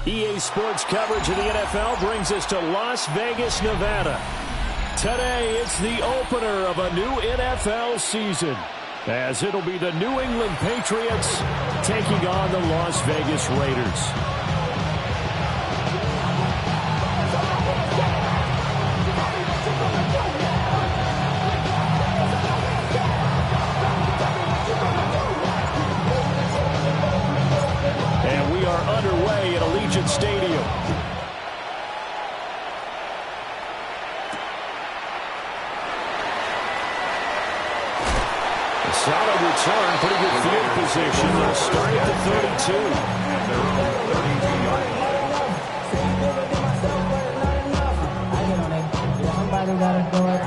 EA Sports coverage of the NFL brings us to Las Vegas, Nevada. Today, it's the opener of a new NFL season, as it'll be the New England Patriots taking on the Las Vegas Raiders. And we are underway at Allegiant Stadium. Solid return, pretty good field position. They'll start at the 32. Somebody gotta do it.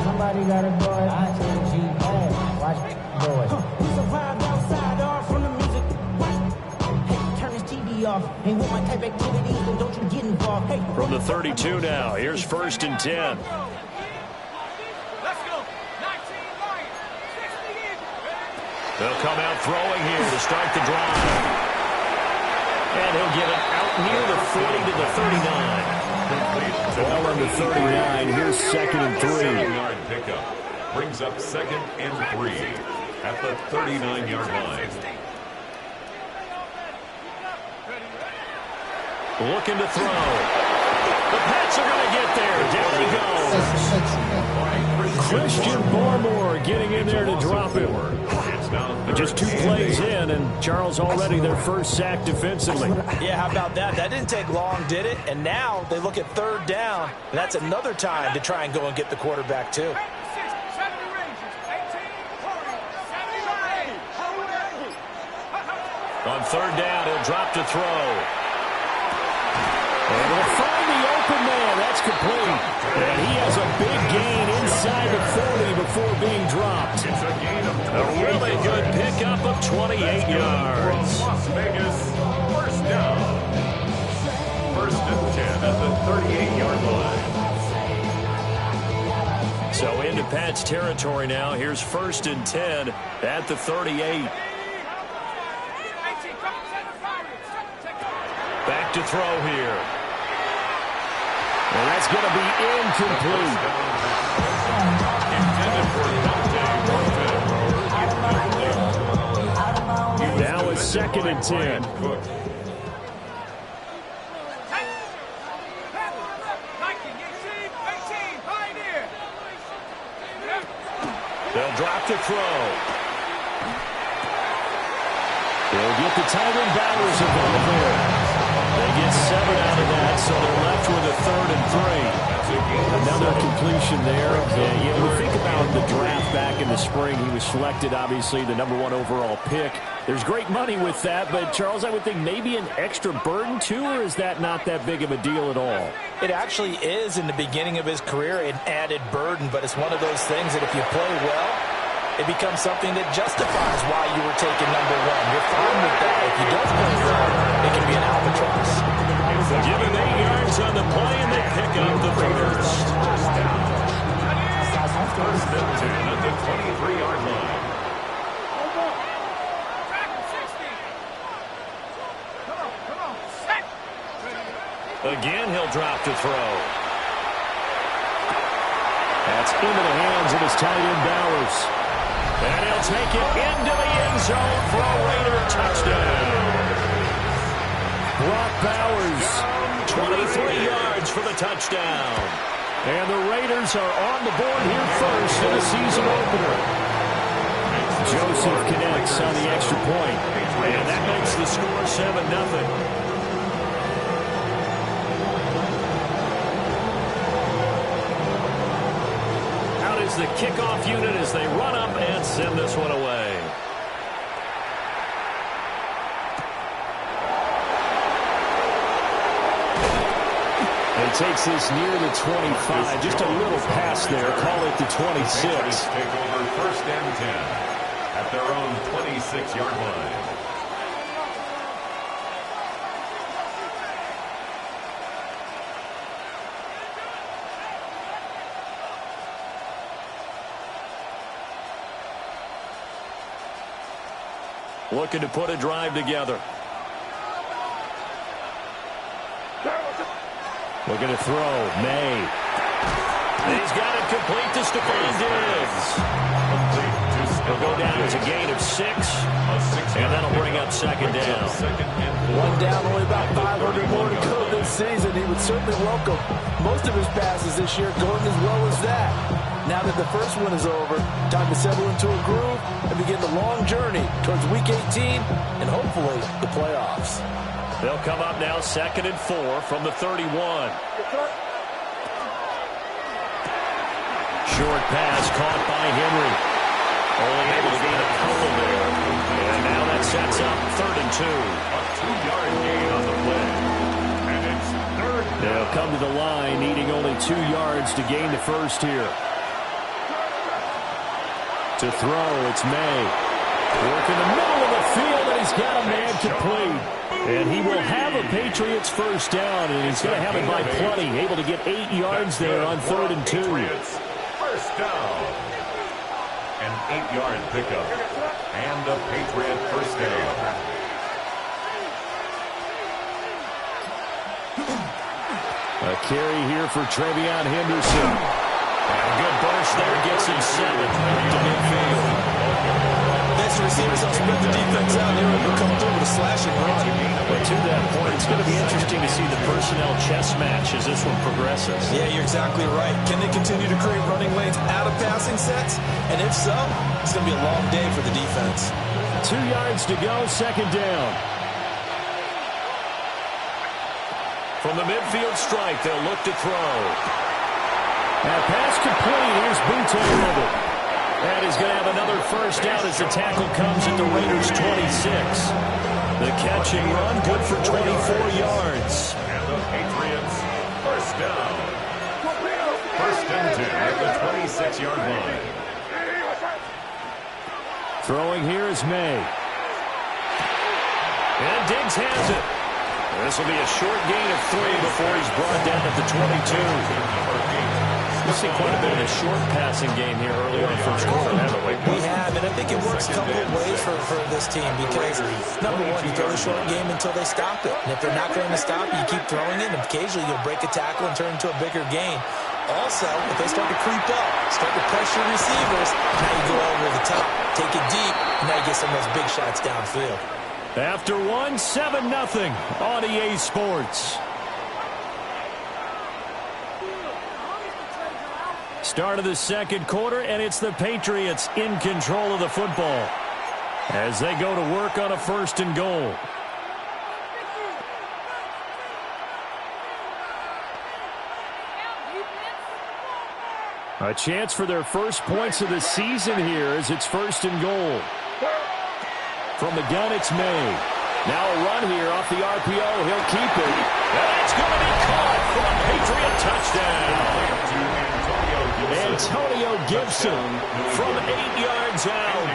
Somebody gotta do it. Watch me do it. We survived outside off from the music. Hey, turn this TV off. Ain't with my type activities, then don't you get involved. Hey, from the 32 now, here's 1st and 10. They'll come out throwing here to start the drive. And he'll get it out near the 40 to the 39. Ball on the 39. Here's 2nd and 3. 7-yard pickup. Brings up 2nd and 3 at the 39-yard line. Looking to throw. The Pats are going to get there. Down he goes. Christian Barmore getting in there to drop him. Just 2 plays in, and Charles already their first sack defensively. Yeah, how about that? That didn't take long, did it? And now they look at 3rd down, and that's another time to try and go and get the quarterback, too. On 3rd down, he'll drop to throw. And he'll find the open man. That's complete. And he has a big gain inside the 40 before being dropped. A really good pickup of 28 yards. Las Vegas, 1st down. 1st and 10 at the 38-yard line. So into Pat's territory now. Here's 1st and 10 at the 38. Back to throw here. And that's going to be incomplete. Now it's 2nd and 10. They'll drop to throw. They'll get the Tyron Bowers involved there. They get 7 out of that, so they're left with a 3rd and 3. Another completion there. You know, we think about the draft back in the spring. He was selected, obviously, the #1 overall pick. There's great money with that, but, Charles, I would think maybe an extra burden, too, or is that not that big of a deal at all? It actually is in the beginning of his career an added burden, but it's one of those things that if you play well, it becomes something that justifies why you were taken #1. You're fine with that. If you don't play well, it can be an albatross. Given 8 yards on the play, and they pick up the 1st. 1st and 10 at the 23-yard line. Again, he'll drop to throw. That's into the hands of his tight end, Bowers. And he'll take it into the end zone for a Raider touchdown. Brock Bowers, 23 yards for the touchdown. And the Raiders are on the board here first in the season opener. Joseph connects on the extra point. And that makes the score 7-0. The kickoff unit as they run up and send this one away. He takes this near the 25, just a little pass there. Call it the 26. Take over 1st and 10 at their own 26-yard line. Looking to put a drive together. Looking to throw. May. He's got it complete to Stephon Diggs. He'll go down as a gain of 6. And that'll bring up second down. One down, only about 500 more to go this season. He would certainly welcome most of his passes this year going as well as that. Now that the first one is over, time to settle into a groove and begin the long journey towards Week 18 and hopefully the playoffs. They'll come up now 2nd and 4 from the 31. Short pass caught by Henry. Only able to gain a couple there. And now that sets up 3rd and 2. A 2-yard gain on the play. And it's 3rd down. They'll come to the line needing only 2 yards to gain the first here. To throw, it's May. Work in the middle of the field, and he's got a man complete. And he will have a Patriots first down, and he's going to have it by plenty. Able to get 8 yards there on 3rd and 2. First down. An 8-yard pickup. And a Patriot first down. A carry here for Travion Henderson. And a good burst there gets him 7 to midfield. Next receivers don't spread the defense out. They're able to come through with a slashing run. But to that point, it's going to be interesting to see the personnel chess match as this one progresses. Yeah, you're exactly right. Can they continue to create running lanes out of passing sets? And if so, it's going to be a long day for the defense. 2 yards to go, second down. From the midfield stripe, they'll look to throw. That pass complete. Here's Boutte with it. And he's going to have another first down as the tackle comes at the Raiders' 26. The catch and run, good for 24 yards. And the Patriots first down. 1st and 10 at the 26-yard line. Throwing here is May. And Diggs has it. This will be a short gain of 3 before he's brought down at the 22. We've seen quite a bit of a short passing game here early in the first quarter, haven't we? We have, and I think it works a couple of ways for this team because, number one, you throw the short game until they stop it. And if they're not going to stop it, you keep throwing it, and occasionally you'll break a tackle and turn into a bigger gain. Also, if they start to creep up, start to pressure receivers, now you go over the top, take it deep, and now you get some of those big shots downfield. After 1, 7-0 on EA Sports. Start of the second quarter, and it's the Patriots in control of the football as they go to work on a 1st and goal. A chance for their first points of the season here as it's 1st and goal. From the gun, it's May. Now a run here off the RPO. He'll keep it. And it's going to be caught for a Patriot touchdown. Antonio Gibson from 8 yards out.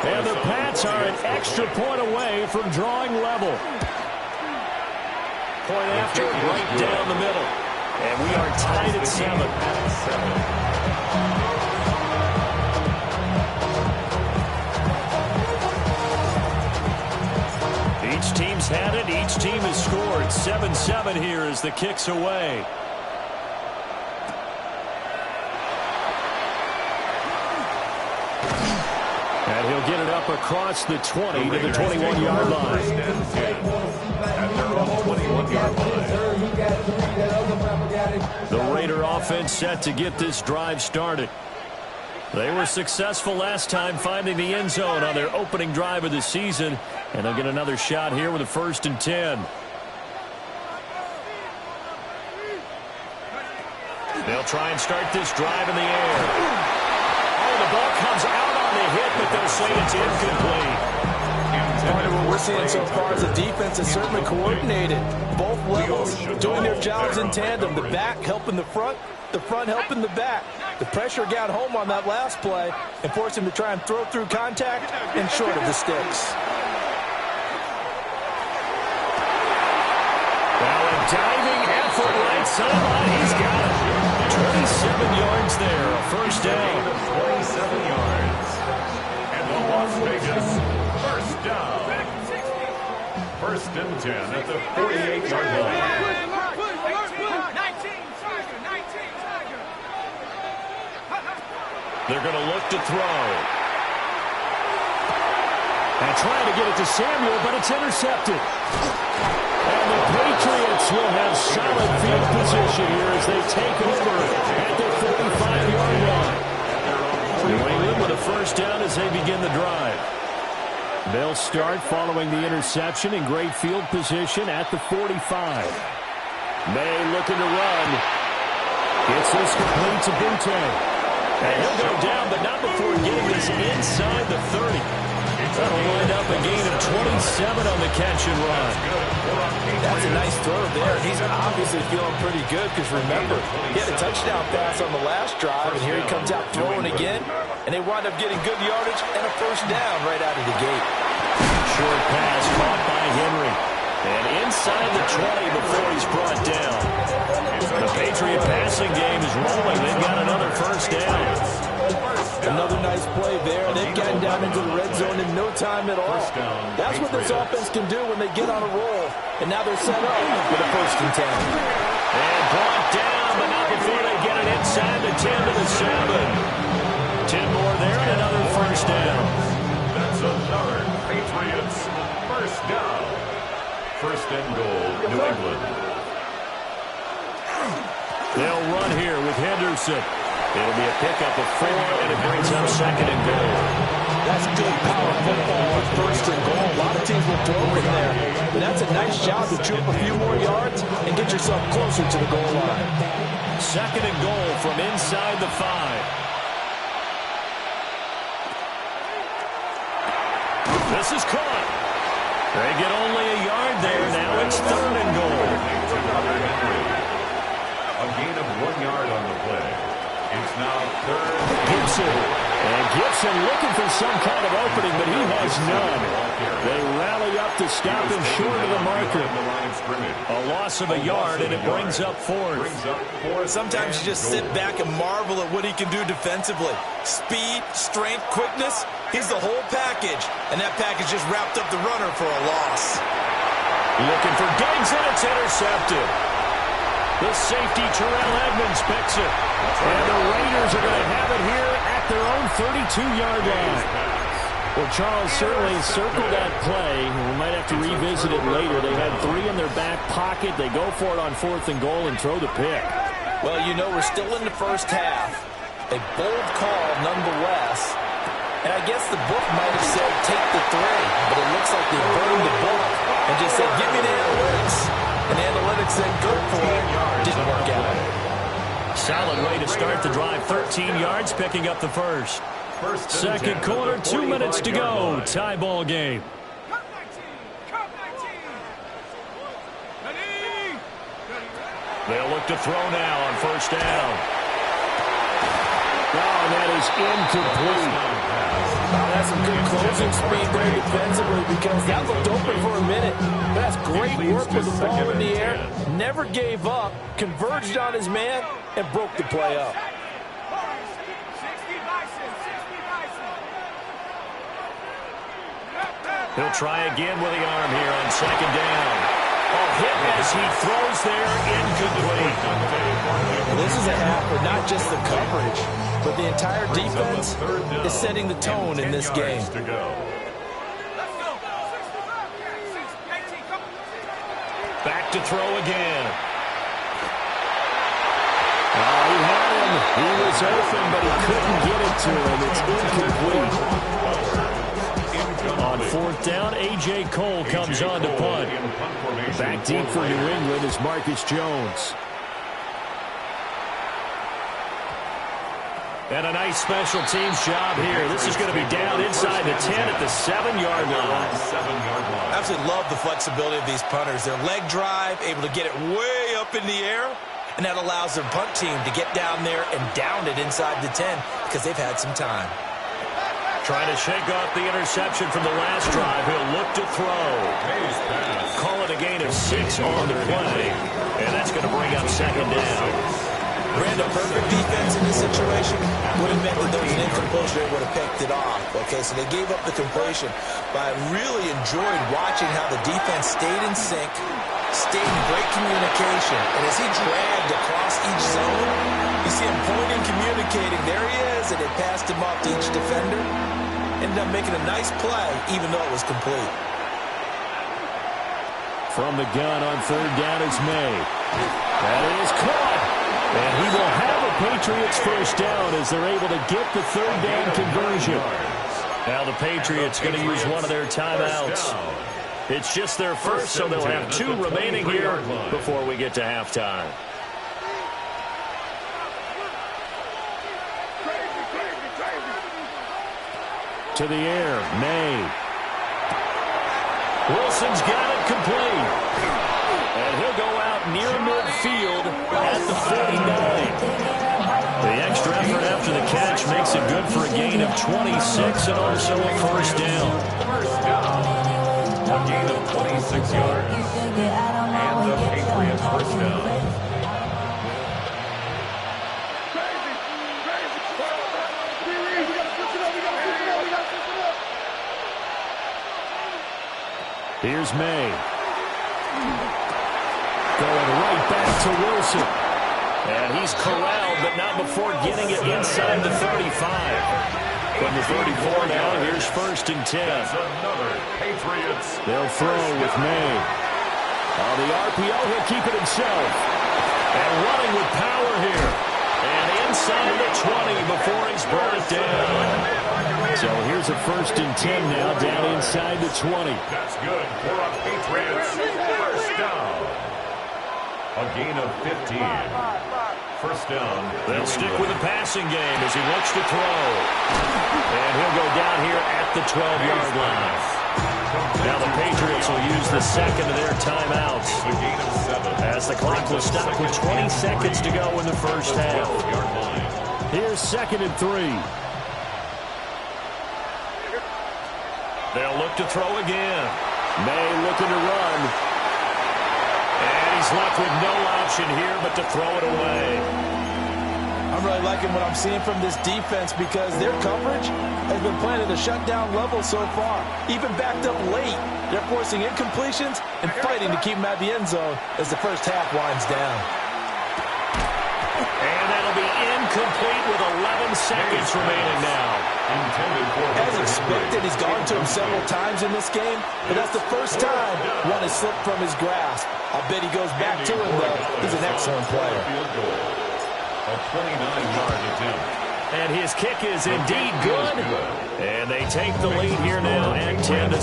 And the Pats are an extra point away from drawing level. Point after, right down the middle. And we are tied at 7. Each team's had it. Each team has scored. 7-7 here as the kick's away. And he'll get it up across the 20 to the 21-yard line. The Raider offense set to get this drive started. They were successful last time finding the end zone on their opening drive of the season, and they'll get another shot here with a 1st and 10. They'll try and start this drive in the air. Oh, the ball comes out on the hit, but they'll say it's incomplete. Part of what we're seeing so far is the defense is certainly coordinated. Both levels doing their jobs in tandem. The back helping the front helping the back. The pressure got home on that last play and forced him to try and throw through contact and short of the sticks. Now a diving effort right sideline. He's got it. 27 yards there. A first down. 27 yards. And the Las Vegas first down. 1st and 10 at the 48-yard line. They're going to look to throw. And trying to get it to Samuel, but it's intercepted. And the Patriots will have solid field position here as they take over at the 45-yard line. New England with a first down as they begin the drive. They'll start following the interception in great field position at the 45. May looking to run. Gets this complete to Butte. And he'll go down, but not before getting this inside the 30. That'll wind up a gain of 27 on the catch and run. That's a nice throw there. He's obviously feeling pretty good because, remember, he had a touchdown pass on the last drive, and here he comes out throwing again, and they wind up getting good yardage and a first down right out of the gate. Short pass caught by Henry. And inside the 20 before he's brought down. The Patriot passing game is rolling. They've got another first down. Another nice play there. They've gotten down into the red zone in no time at all. That's what this offense can do when they get on a roll. And now they're set up with a first and 10. And brought down, but not before they get it inside the 10 to the 7. 10 more there and another first down. That's another Patriots first down. First and goal, New England. They'll run here with Henderson. It'll be a pickup of 4, and it brings up second and goal. That's good power football on first and goal. A lot of teams will throw from there. But that's a nice job to trip a few more yards and get yourself closer to the goal line. Second and goal from inside the 5. This is caught. They get only a yard there. Now it's third and goal. A gain of 1 yard on the play. It's now third. Gibson. And Gibson looking for some kind of opening, but he has none. They rally up to stop him short of the marker. A loss of a yard, and it brings up fourth. Sometimes you just sit back and marvel at what he can do defensively. Speed, strength, quickness. He's the whole package, and that package just wrapped up the runner for a loss. Looking for Diggs, and it's intercepted. The safety, Terrell Edmonds, picks it. And the Raiders are going to have it here at their own 32-yard line. Well, Charles certainly circled that play. We might have to revisit it later. They had 3 in their back pocket. They go for it on 4th and goal and throw the pick. Well, you know, we're still in the first half. A bold call nonetheless. And I guess the book might have said take the 3, but it looks like they burned the book and just said, give me the analytics. And the analytics said, go for it. Didn't work out. Solid way to start the drive. 13 yards, picking up the first. Second quarter, 2 minutes to go. Tie ball game. They'll look to throw now on first down. Oh, that is incomplete. That's some good closing speed there defensively because that looked open for a minute. That's great work with the ball in the air. Never gave up, converged on his man, and broke the play up. He'll try again with the arm here on second down. Oh, hit as he throws there, incomplete. Well, this is a half where not just the coverage, but the entire defense is setting the tone in this game. Back to throw again. Oh, he had him. He was open, but he couldn't get it to him. It's incomplete. On fourth down, A.J. Cole comes on to punt. Back deep for New England is Marcus Jones. And a nice special teams job here. This is going to be down inside the 10 at the 7-yard line. I absolutely love the flexibility of these punters. Their leg drive, able to get it way up in the air, and that allows their punt team to get down there and down it inside the 10 because they've had some time. Trying to shake off the interception from the last drive. He'll look to throw. Call it a gain of 6 on the play. And that's going to bring up second down. Brandon, perfect defense in this situation would have meant that there was an incompletion. They would have picked it off. Okay, so they gave up the completion. But I really enjoyed watching how the defense stayed in sync, stayed in great communication. And as he dragged across each zone, he see him pointing, communicating. There he is, and they passed him off to each defender. Ended up making a nice play, even though it was complete. From the gun on third down is May. That is caught. And he will have a Patriots first down as they're able to get the third down conversion. Now the Patriots going to use one of their timeouts. It's just their first, so they'll have 2 remaining here before we get to halftime. To the air, May. Wilson's got it complete. And he'll go out near midfield at the 49. The extra effort after the catch makes it good for a gain of 26 and also a first down. First down. A gain of 26 yards. And the Patriots first down. Here's May. Going right back to Wilson. And he's corralled, but not before getting it inside the 35. From the 34 now, here's first and 10. That's another Patriots. They'll throw with May. On the RPO, he'll keep it himself. And running with power here. And inside the 20 before he's brought down. So here's a first and 10 now, down inside the 20. That's good for a Patriots first down. A gain of 15. First down. They'll stick with the passing game as he looks to throw. And he'll go down here at the 12-yard line. Now the Patriots will use the second of their timeouts. A gain of 7. As the clock will stop with 20 seconds to go in the first half. Here's second and 3. They'll look to throw again. May looking to run. And he's left with no option here but to throw it away. I'm really liking what I'm seeing from this defense because their coverage has been playing at a shutdown level so far. Even backed up late, they're forcing incompletions and fighting to keep them at the end zone as the first half winds down. And that'll be incomplete with 11 seconds remaining now. As expected, he's gone to him several times in this game, but that's the first time one has slipped from his grasp. I bet he goes back to him, though. He's an excellent player. A 29-yard attempt. And his kick is indeed good. And they take the lead here now at 10-7.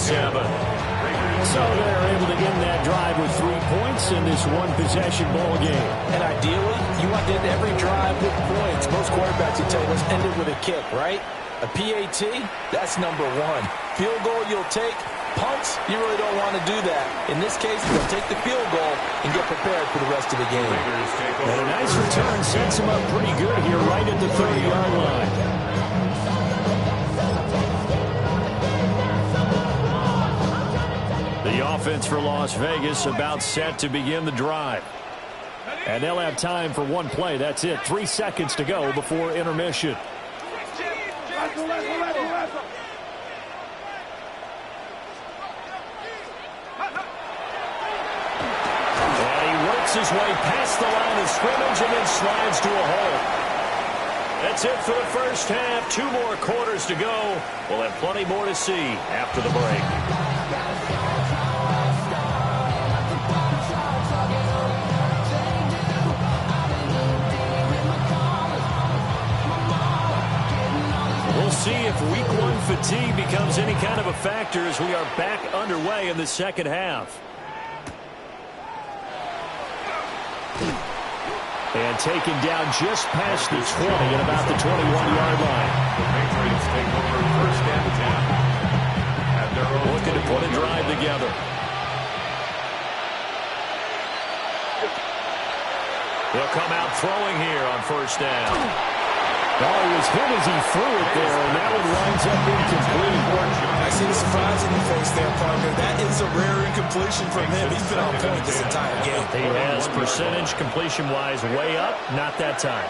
So they're able to end that drive with 3 points in this one-possession ball game. And ideally, you want to end every drive with points. Most quarterbacks, you tell us, end it with a kick, right? A PAT, that's number 1. Field goal you'll take. Punts, you really don't want to do that. In this case, they'll take the field goal and get prepared for the rest of the game. And a nice return sets him up pretty good here right at the 30-yard line. The offense for Las Vegas about set to begin the drive. And they'll have time for one play. That's it. 3 seconds to go before intermission. His way past the line of scrimmage and then slides to a hole. That's it for the first half. 2 more quarters to go. We'll have plenty more to see after the break. We'll see if week 1 fatigue becomes any kind of a factor as we are back underway in the second half. And taken down just past the 20 at about the 21-yard line. The Patriots take over first and 10. At their own looking to put a drive together. They'll come out throwing here on first down. Oh, he was hit as he threw it there, and that one winds up incomplete. I see the surprise in your face there, partner. That is a rare incompletion from him. He's been on point this entire game. He has percentage completion-wise way up. Not that time.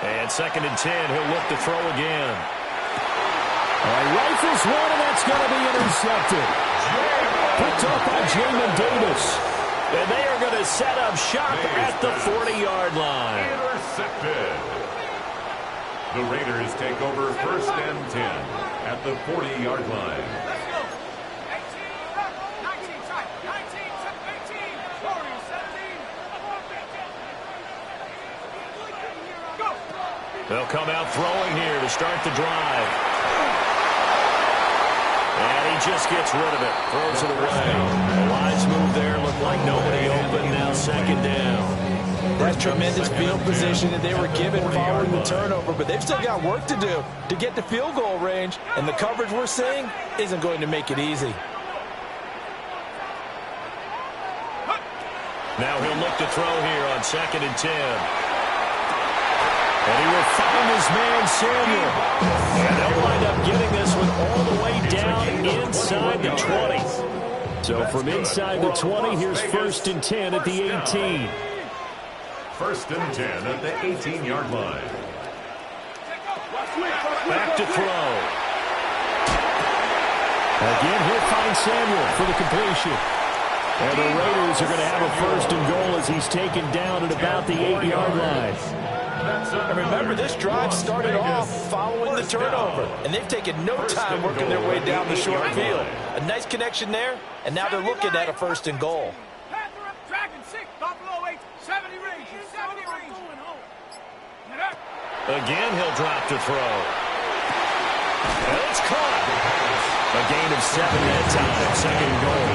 And second and 10, he'll look to throw again. Rifles one, and that's going to be intercepted. Picked up by Jamin Davis. And they are going to set up shop at the 40-yard line. Intercepted. The Raiders take over 1st and 10 at the 40-yard line. Let's go. 18, 19, 18, 17. Go. They'll come out throwing here to start the drive. And he just gets rid of it. Throws it away. A wise move there. Looked like nobody open. Now 2nd down. That's tremendous field position that they were given following the turnover, but they've still got work to do to get to field goal range, and the coverage we're seeing isn't going to make it easy. Now he'll look to throw here on 2nd and 10. And he will find his man Samuel. And they'll wind up getting this one all the way down inside the 20. So from inside the 20, here's 1st and 10 at the 18. 1st and 10 at the 18-yard line. Back to throw. Again, he'll find Samuel for the completion. And the Raiders are going to have a 1st and goal as he's taken down at about the 8-yard line. And remember, this drive started off following the turnover, and they've taken no time working their way down the short field. A nice connection there, and now they're looking at a 1st and goal. Dragon 6, Buffalo 8, 70 range, 70 range. Again, he'll drop to throw. And it's caught. A gain of 7 that time, 2nd goal.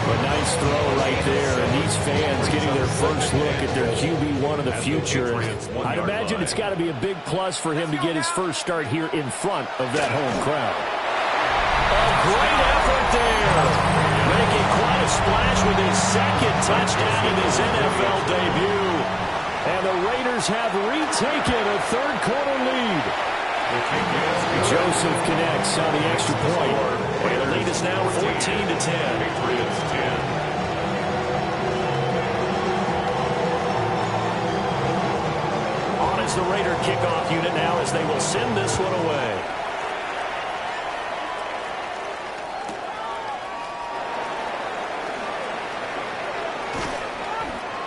A nice throw right there, and these fans getting their first look at their QB1 of the future. I'd imagine it's got to be a big plus for him to get his first start here in front of that home crowd. A great effort there. Making quite a splash with his 2nd touchdown in his NFL debut. And the Raiders have retaken a 3rd quarter lead. Joseph connects on the extra point. And the lead is now 14-10. Patriots 10. On is the Raider kickoff unit now as they will send this one away.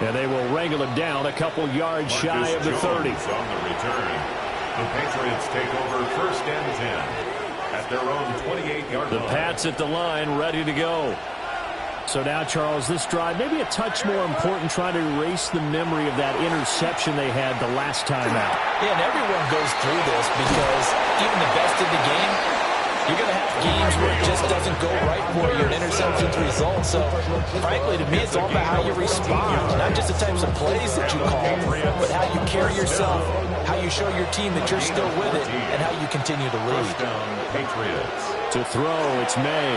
And they will wrangle him down a couple yards shy of the 30. On the return. The Patriots take over 1st and 10 at their own 28-yard line. The Pats at the line, ready to go. So now, Charles, this drive maybe a touch more important, trying to erase the memory of that interception they had the last time out. Yeah, and everyone goes through this because even the best in the game, you're going to have games where it just doesn't go right for you, and interceptions result. So, frankly, to me, it's all about how you respond, not just the types of plays that you call, but how you carry yourself, how you show your team that you're still with it, and how you continue to lead. First down, Patriots. To throw, it's May.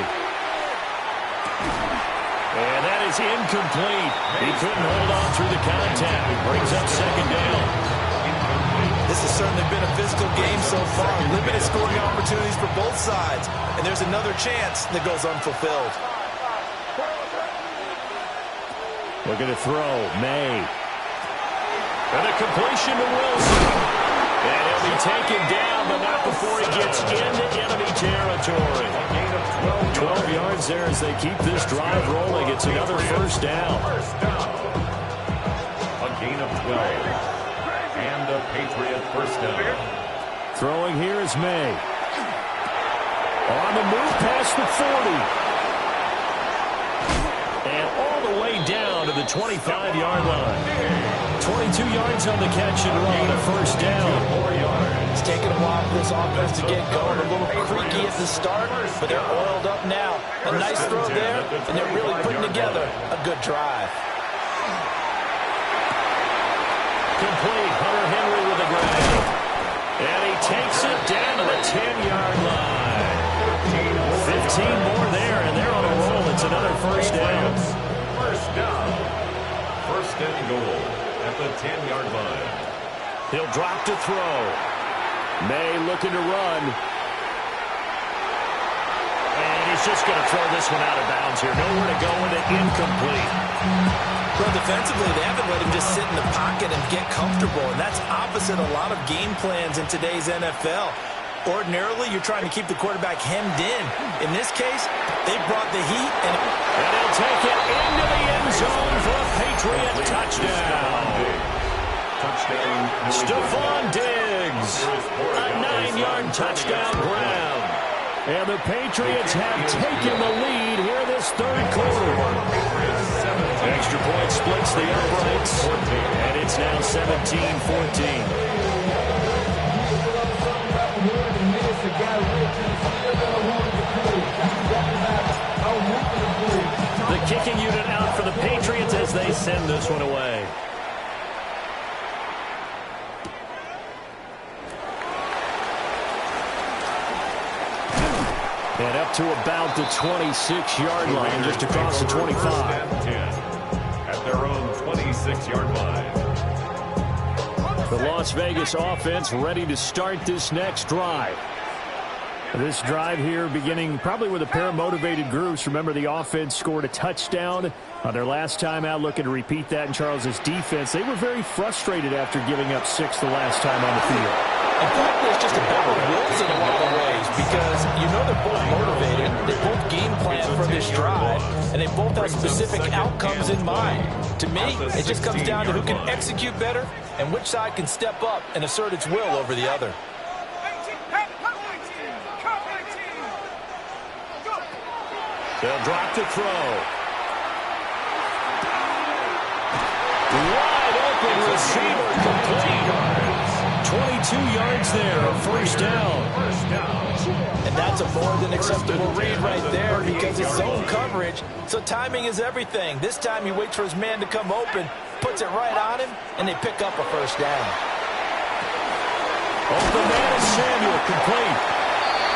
And that is incomplete. He couldn't hold on through the contact. It brings up 2nd down. This has certainly been a physical game so far. Limited scoring opportunities for both sides. And there's another chance that goes unfulfilled. Looking to throw, May. And a completion to Wilson. And he'll be taken down, but not before he gets into enemy territory. 12 yards there as they keep this drive rolling. It's another 1st down. A gain of 12. And a Patriot 1st down. Throwing here is May. On the move past the 40. And all the way down to the 25-yard line. 22 yards on the catch and run, a 1st down. 4 yards. It's taken a while for this offense to get going. A little creaky at the start, but they're oiled up now. A nice throw there, and they're really putting together a good drive. Complete. Hunter Henry with a grab. And he takes it down to the 10-yard line. 15 more there, and they're on a roll. It's another 1st down. 1st down. 1st and goal at the 10-yard line. He'll drop to throw. May looking to run. And he's just going to throw this one out of bounds here. Nowhere to go with it. Incomplete. Well, defensively, they haven't let him just sit in the pocket and get comfortable, and that's opposite a lot of game plans in today's NFL. Ordinarily, you're trying to keep the quarterback hemmed in. In this case, they brought the heat. And he'll take it into the end zone Patriot touchdown. Stephon Diggs, a 9-yard touchdown grab. And the Patriots have taken the lead here this third quarter. Extra point splits the uprights, and it's now 17-14. The kicking unit out for the Patriots as they send this one away. And up to about the 26-yard line, just across the 25. At their own 26-yard line. The Las Vegas offense ready to start this next drive. This drive here beginning probably with a pair of motivated groups. Remember, the offense scored a touchdown on their last time out, looking to repeat that in Charles's defense. They were very frustrated after giving up 6 the last time on the field. And probably it's just a battle of wills in a lot of ways because you know they're both motivated. They both game plan for this drive, and they both have specific outcomes in mind. To me, it just comes down to who can execute better and which side can step up and assert its will over the other. They'll drop the throw. Wide open receiver complete. 22 yards there, a first down. And that's a more than acceptable read right there because it's zone coverage, so timing is everything. This time he waits for his man to come open, puts it right on him, and they pick up a first down. Open man is Samuel, complete.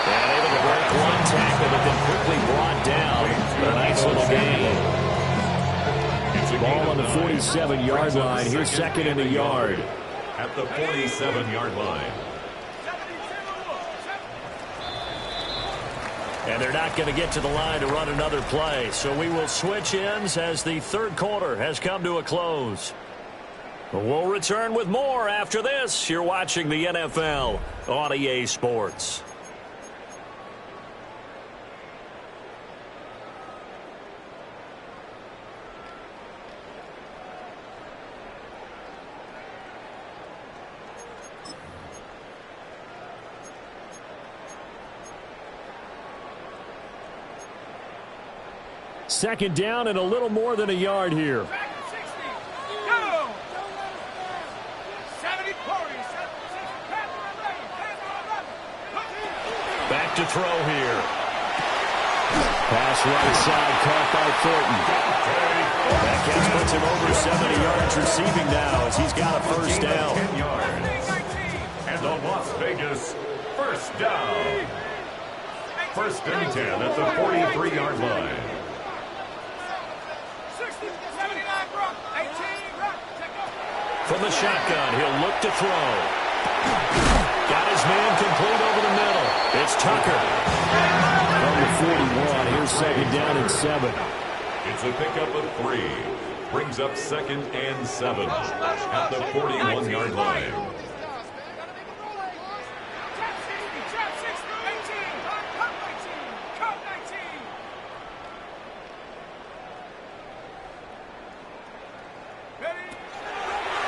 And able to break one tackle, but then quickly brought down. A nice little gain. Ball on the 47-yard line. Here's second and a yard. At the 47-yard line. And they're not going to get to the line to run another play. So we will switch ends as the third quarter has come to a close. We'll return with more after this. You're watching the NFL on EA Sports. Second down and a little more than a yard here. Back to throw here. Pass right side caught by Thornton. That catch puts him over 70 yards receiving now as he's got a first down. 10 yards. And the Las Vegas first down. First and 10 at the 43-yard line. From the shotgun, he'll look to throw. Got his man complete over the middle. It's Tucker. From the 41, here's second down and 7. It's a pickup of 3. Brings up second and 7 at the 41-yard line.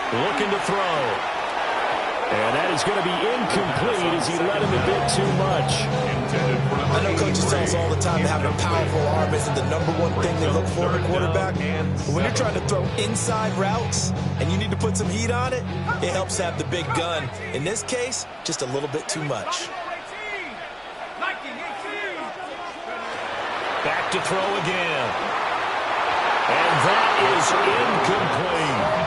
Looking to throw. And that is going to be incomplete as he let him a bit too much. I know coaches tell us all the time that having a powerful arm isn't the number one thing they look for in a quarterback. But when you're trying to throw inside routes and you need to put some heat on it, it helps to have the big gun. In this case, just a little bit too much. Back to throw again. And that is incomplete.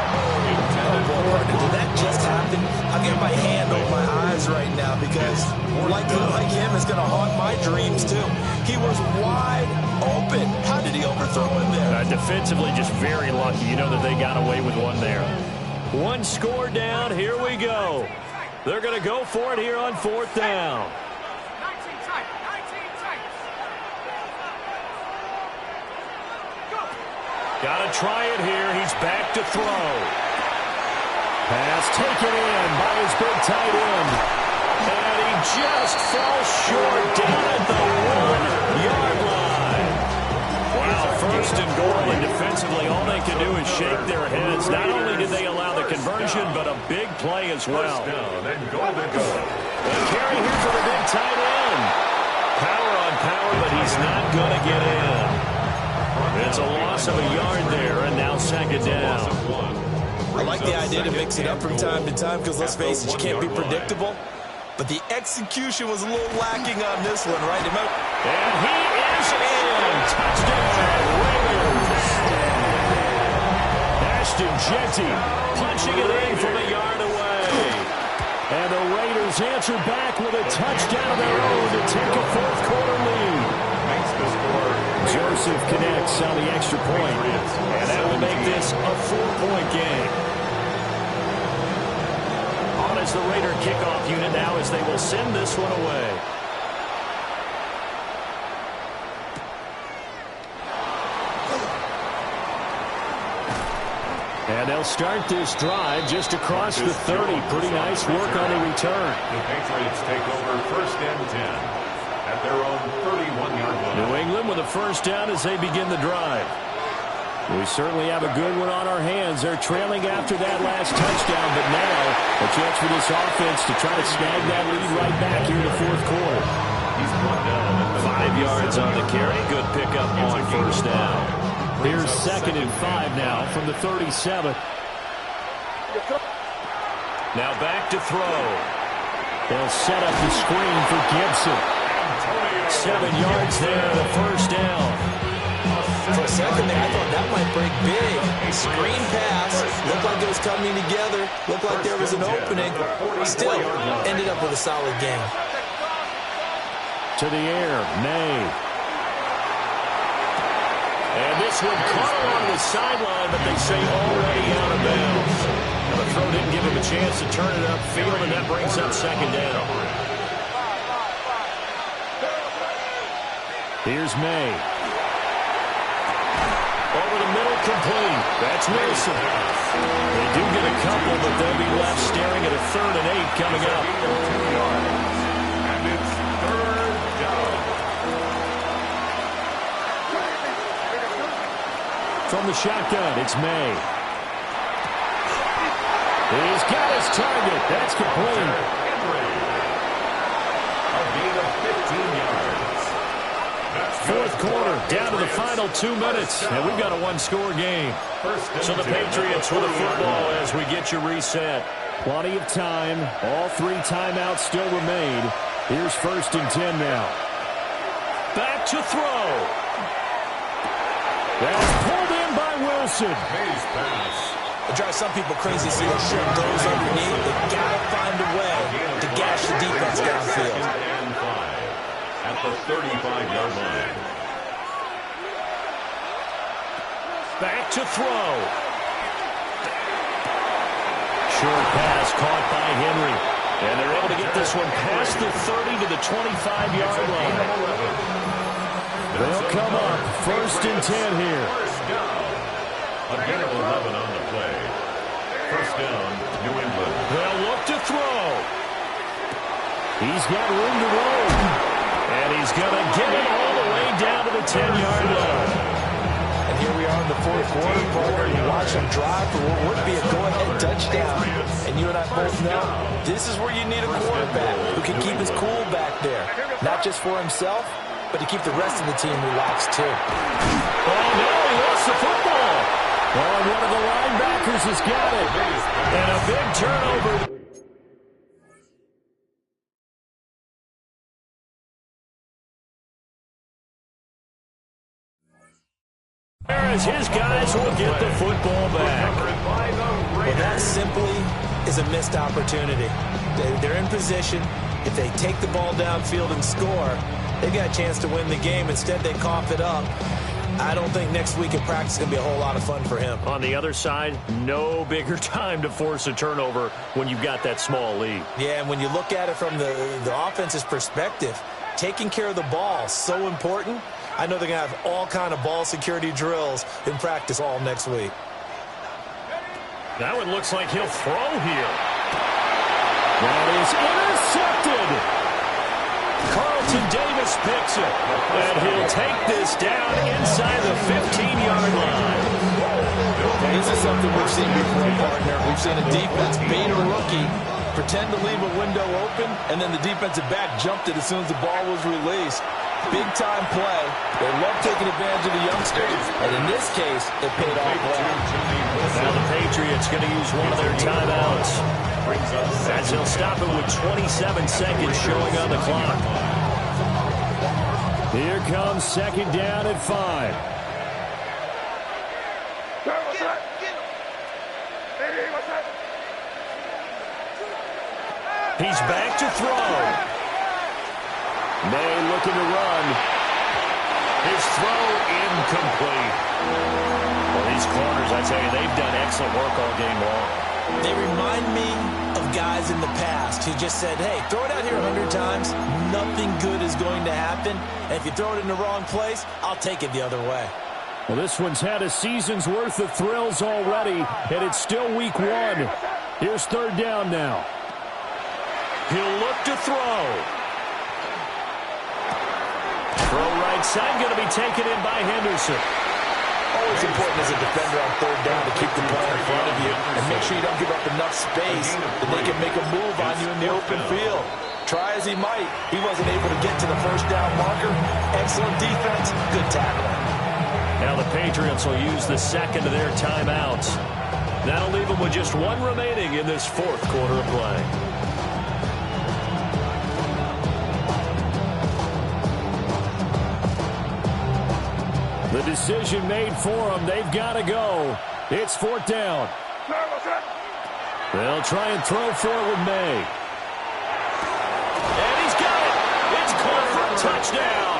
Did that just happen? I'll get my hand over my eyes right now because like him is going to haunt my dreams too. He was wide open. How did he overthrow him there? Defensively, just very lucky. You know that they got away with one there. One score down. Here we go. They're going to go for it here on fourth down. Got to try it here. He's back to throw. Pass taken in by his big tight end. And he just fell short down at the 1-yard line. Wow, first first and goal, and defensively all they can do is shake their heads. Not only did they allow the conversion, but a big play as well. First down and goal to go. The carry here for the big tight end. Power on power, but he's not going to get in. It's a loss of a yard there, and now second down. I like the idea to mix it up from time to time because, let's face it, you can't be predictable. But the execution was a little lacking on this one, right? And he is in. Touchdown, Raiders. Ashton Jeanty punching it in from a yard away. And the Raiders answer back with a touchdown of their own to take a fourth-quarter lead. Joseph connects on the extra point. And that will make this a 4-point game. On as the Raider kickoff unit now as they will send this one away. And they'll start this drive just across the 30. Pretty nice work on the return. The Patriots take over first and 10 at their own 31-yard line. New England with a first down as they begin the drive. We certainly have a good one on our hands. They're trailing after that last touchdown, but now a chance for this offense to try to snag that lead right back here in the fourth quarter. He's brought down 5 yards on the carry. Good pickup on first down. Here's second and 5 now from the 37. Now back to throw. They'll set up the screen for Gibson. 7 yards there, the first down. For a second there, I thought that might break big. Screen pass. Looked like it was coming together. Looked like there was an opening. Still, ended up with a solid game. To the air, May. And this one caught along the sideline, but they say already out of bounds. And the throw didn't give him a chance to turn it upfield, and that brings up second down. Here's May. Over the middle, complete. That's Wilson. They do get a couple, but they'll be left staring at a 3rd and 8 coming up. And it's third down. From the shotgun, it's May. He's got his target. That's complete. A gain of 15 yards. Fourth quarter, down to the final 2 minutes, and we've got a one-score game. So the Patriots with the football as we get you reset. Plenty of time. All 3 timeouts still remain. Here's first and 10 now. Back to throw. That's pulled in by Wilson. Hayes pass. It drives some people crazy to see that shit goes underneath. They got to find a way to gash the defense downfield. And 5 at the 35-yard line. Back to throw. Short pass caught by Henry. And they're able to get this one past the 30 to the 25-yard line. They'll come up first and 10 here. First down. A gain of 11 on the play. First down, New England. They'll look to throw. He's got room to roll. And he's going to get it all the way down to the 10-yard line. And here we are in the fourth quarter, partner. You watch him drive for what would be a go-ahead touchdown. And you and I both know this is where you need a quarterback who can keep his cool back there. Not just for himself, but to keep the rest of the team relaxed, too. Oh, no, he lost the football. Oh, and one of the linebackers has got it. And a big turnover. As his guys will get the football back. Well, that simply is a missed opportunity. They're in position. If they take the ball downfield and score, they've got a chance to win the game. Instead, they cough it up. I don't think next week in practice is going to be a whole lot of fun for him. On the other side, no bigger time to force a turnover when you've got that small lead. Yeah, and when you look at it from the offense's perspective, taking care of the ball is so important. I know they're going to have all kind of ball security drills in practice all next week. Now it looks like he'll throw here. That is intercepted. Carlton Davis picks it. And he'll take this down inside the 15-yard line. This is something we've seen before, partner. We've seen a defense bait a rookie, pretend to leave a window open, and then the defensive back jumped it as soon as the ball was released. Big-time play. They love taking advantage of the youngsters, and in this case, it paid off well. Now the Patriots going to use one of their timeouts, as he'll stop it with 27 seconds showing on the clock. Here comes second down at 5. He's back to throw. May looking to run. His throw incomplete. Well, these corners, I tell you, they've done excellent work all game long. They remind me of guys in the past who just said, hey, throw it out here 100 times. Nothing good is going to happen. And if you throw it in the wrong place, I'll take it the other way. Well, this one's had a season's worth of thrills already, and it's still week 1. Here's third down now. He'll look to throw. Throw right side, going to be taken in by Henderson. Always important as a defender on third down to keep the ball in front of you and make sure you don't give up enough space that they can make a move on you in the open field. Try as he might, he wasn't able to get to the first down marker. Excellent defense, good tackling. Now the Patriots will use the second of their timeouts. That'll leave them with just one remaining in this fourth quarter of play. The decision made for them. They've got to go. It's fourth down. They'll try and throw for it with May. And he's got it. It's caught for a touchdown.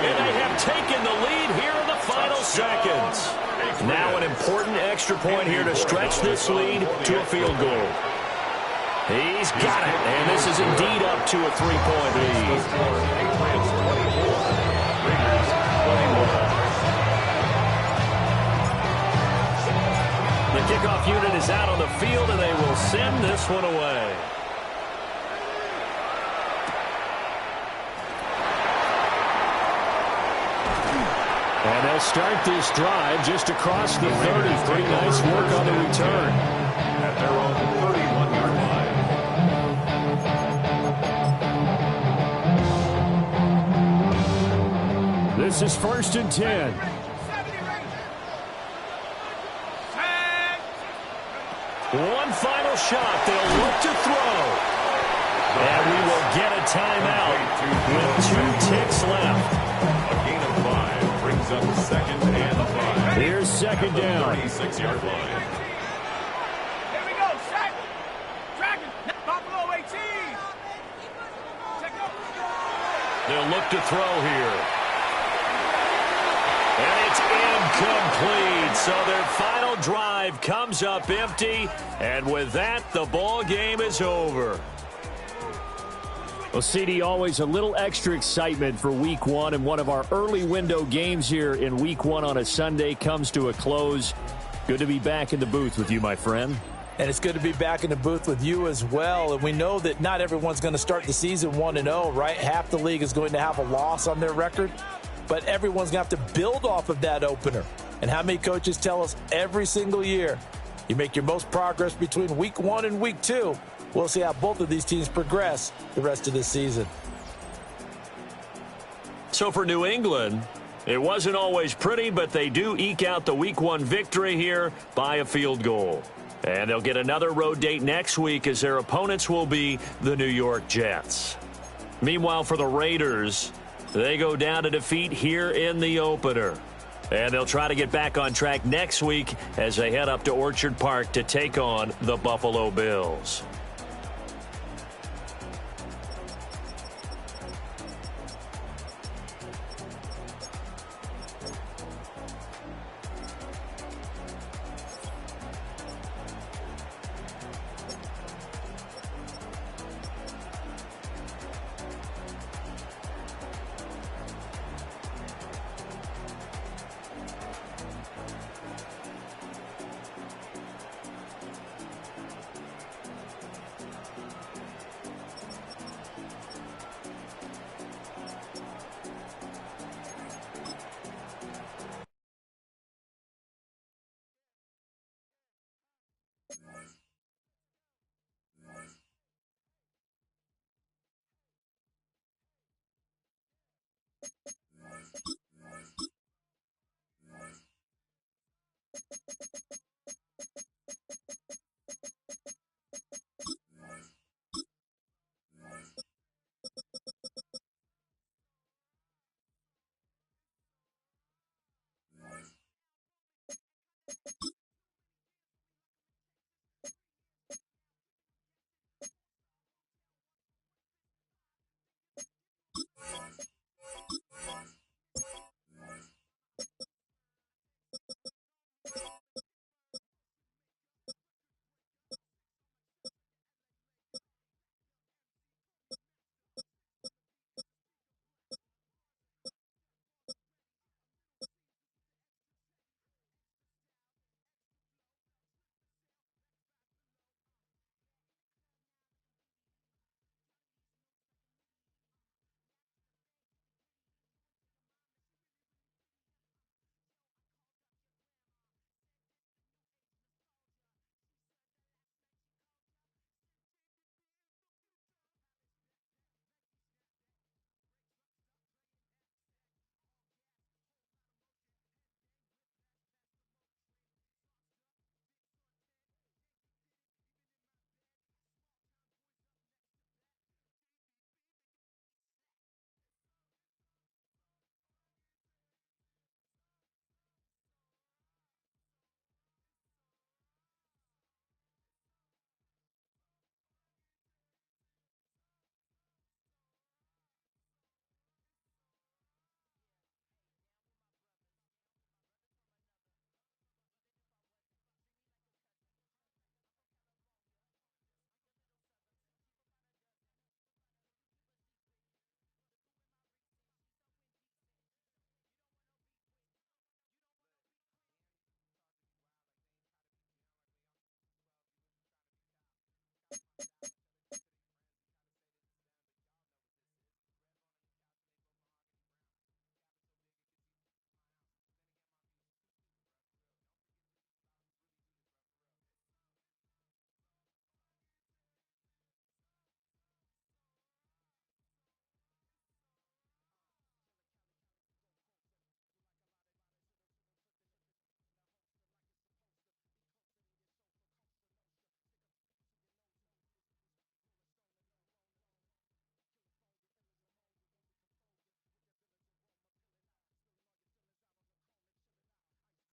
And they have taken the lead here in the final seconds. Now an important extra point here to stretch this lead to a field goal. He's got it. And this is indeed up to a 3-point lead. The kickoff unit is out on the field, and they will send this one away. And they'll start this drive just across the 30. Pretty nice work on the return. At their own 31-yard line. This is 1st and 10. One final shot. They'll look to throw. And we will get a timeout with 2 ticks left. A gain of 5 brings up second and 5. Here's second down. 36-yard line. Here we go, set. Dragon, Buffalo 18. Check up. They'll look to throw here. And it's incomplete. So their final drive comes up empty. And with that, the ball game is over. Well, CD, always a little extra excitement for week 1. And one of our early window games here in week 1 on a Sunday comes to a close. Good to be back in the booth with you, my friend. And it's good to be back in the booth with you as well. And we know that not everyone's going to start the season 1-0, right? Half the league is going to have a loss on their record. But everyone's going to have to build off of that opener. And how many coaches tell us every single year, you make your most progress between week 1 and week 2. We'll see how both of these teams progress the rest of this season. So for New England, it wasn't always pretty, but they do eke out the week 1 victory here by a field goal. And they'll get another road date next week as their opponents will be the New York Jets. Meanwhile, for the Raiders, they go down to defeat here in the opener. And they'll try to get back on track next week as they head up to Orchard Park to take on the Buffalo Bills.